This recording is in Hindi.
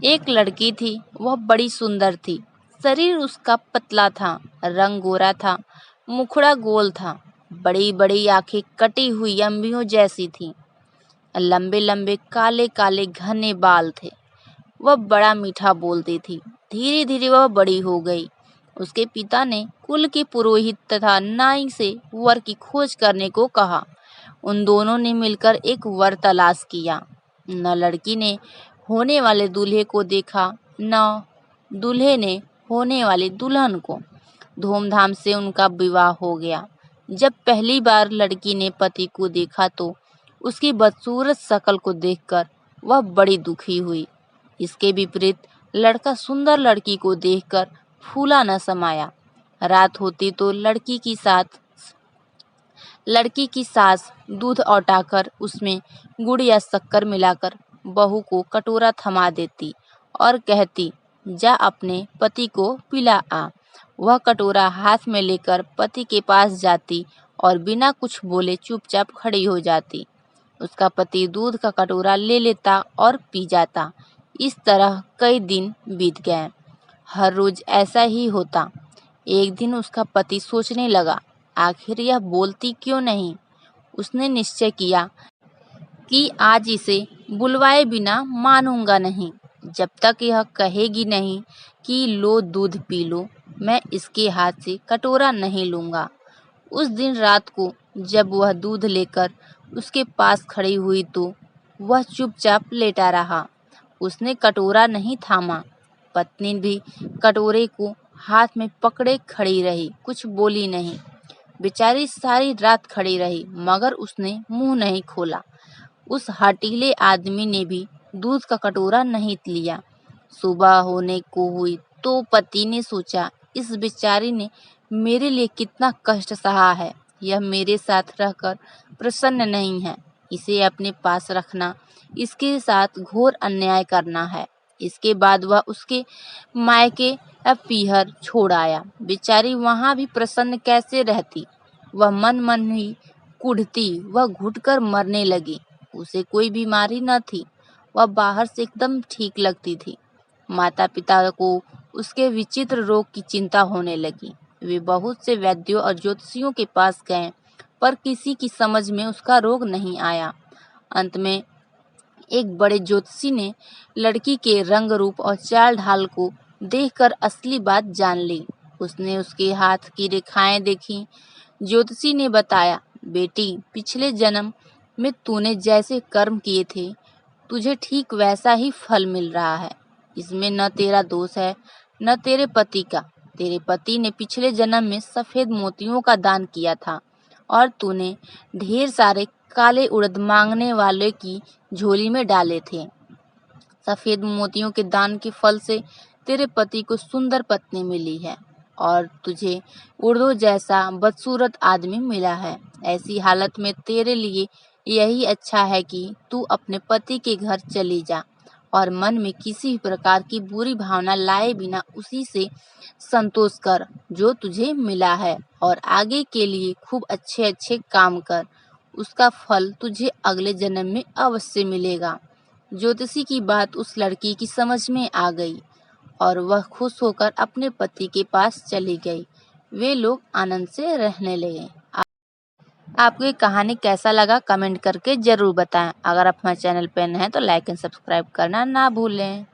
एक लड़की थी, वह बड़ी सुंदर थी। शरीर उसका पतला था, रंग गोरा था, मुखड़ा गोल था, बड़ी बड़ी आंखें कटी हुई अंबियों जैसी थीं, लंबे लंबे काले काले घने बाल थे। वह बड़ा मीठा बोलती थी। धीरे धीरे वह बड़ी हो गई। उसके पिता ने कुल के पुरोहित तथा नाई से वर की खोज करने को कहा। उन दोनों ने मिलकर एक वर तलाश किया। न लड़की ने होने वाले दूल्हे को देखा, न दूल्हे ने होने वाली दुल्हन को। धूमधाम से उनका विवाह हो गया। जब पहली बार लड़की ने पति को देखा तो उसकी बदसूरत शक्ल को देखकर वह बड़ी दुखी हुई। इसके विपरीत लड़का सुंदर लड़की को देखकर फूला न समाया। रात होती तो लड़की की सास दूध औटाकर उसमें गुड़ या शक्कर मिलाकर बहू को कटोरा थमा देती और कहती, जा अपने पति को पिला आ। वह कटोरा हाथ में लेकर पति के पास जाती और बिना कुछ बोले चुपचाप खड़ी हो जाती। उसका पति दूध का कटोरा ले लेता और पी जाता। इस तरह कई दिन बीत गए। हर रोज ऐसा ही होता। एक दिन उसका पति सोचने लगा, आखिर यह बोलती क्यों नहीं। उसने निश्चय किया कि आज इसे बुलवाए बिना मानूंगा नहीं। जब तक यह कहेगी नहीं कि लो दूध पी लो, मैं इसके हाथ से कटोरा नहीं लूंगा। उस दिन रात को जब वह दूध लेकर उसके पास खड़ी हुई तो वह चुपचाप लेटा रहा। उसने कटोरा नहीं थामा। पत्नी भी कटोरे को हाथ में पकड़े खड़ी रही, कुछ बोली नहीं। बेचारी सारी रात खड़ी रही, मगर उसने मुंह नहीं खोला। उस हठीले आदमी ने भी दूध का कटोरा नहीं लिया। सुबह होने को हुई तो पति ने सोचा, इस बेचारी ने मेरे लिए कितना कष्ट सहा है। यह मेरे साथ रहकर प्रसन्न नहीं है। इसे अपने पास रखना इसके साथ घोर अन्याय करना है। इसके बाद वह उसके मायके पीहर छोड़ आया। बेचारी वहां भी प्रसन्न कैसे रहती। वह मन मन ही कुढ़ती। वह घुटकर मरने लगी। उसे कोई बीमारी न थी। वह बाहर से एकदम ठीक लगती थी। माता पिता को उसके विचित्र रोग की चिंता होने लगी। वे बहुत से वैद्यों और ज्योतिषियों के पास गए, पर किसी की समझ में उसका रोग नहीं आया। अंत में एक बड़े ज्योतिषी ने लड़की के रंग रूप और चाल ढाल को देखकर असली बात जान ली। उसने उसके हाथ की रेखाएं देखी। ज्योतिषी ने बताया, बेटी, पिछले जन्म में तूने जैसे कर्म किए थे, तुझे ठीक वैसा ही फल मिल रहा है। इसमें न तेरा दोष है, न तेरे पति का। तेरे पति ने पिछले जन्म में सफेद मोतियों का दान किया था और तूने ढेर सारे काले उड़द मांगने वाले की झोली में डाले थे। सफेद मोतियों के दान के फल से तेरे पति को सुंदर पत्नी मिली है और तुझे उड़दों जैसा बदसूरत आदमी मिला है। ऐसी हालत में तेरे लिए यही अच्छा है कि तू अपने पति के घर चली जा और मन में किसी भी प्रकार की बुरी भावना लाए बिना उसी से संतोष कर जो तुझे मिला है और आगे के लिए खूब अच्छे अच्छे काम कर। उसका फल तुझे अगले जन्म में अवश्य मिलेगा। ज्योतिषी की बात उस लड़की की समझ में आ गई और वह खुश होकर अपने पति के पास चली गई। वे लोग आनंद से रहने लगे। आपको ये कहानी कैसा लगा कमेंट करके जरूर बताएं। अगर आप हमारे चैनल पर नए हैं तो लाइक एंड सब्सक्राइब करना ना भूलें।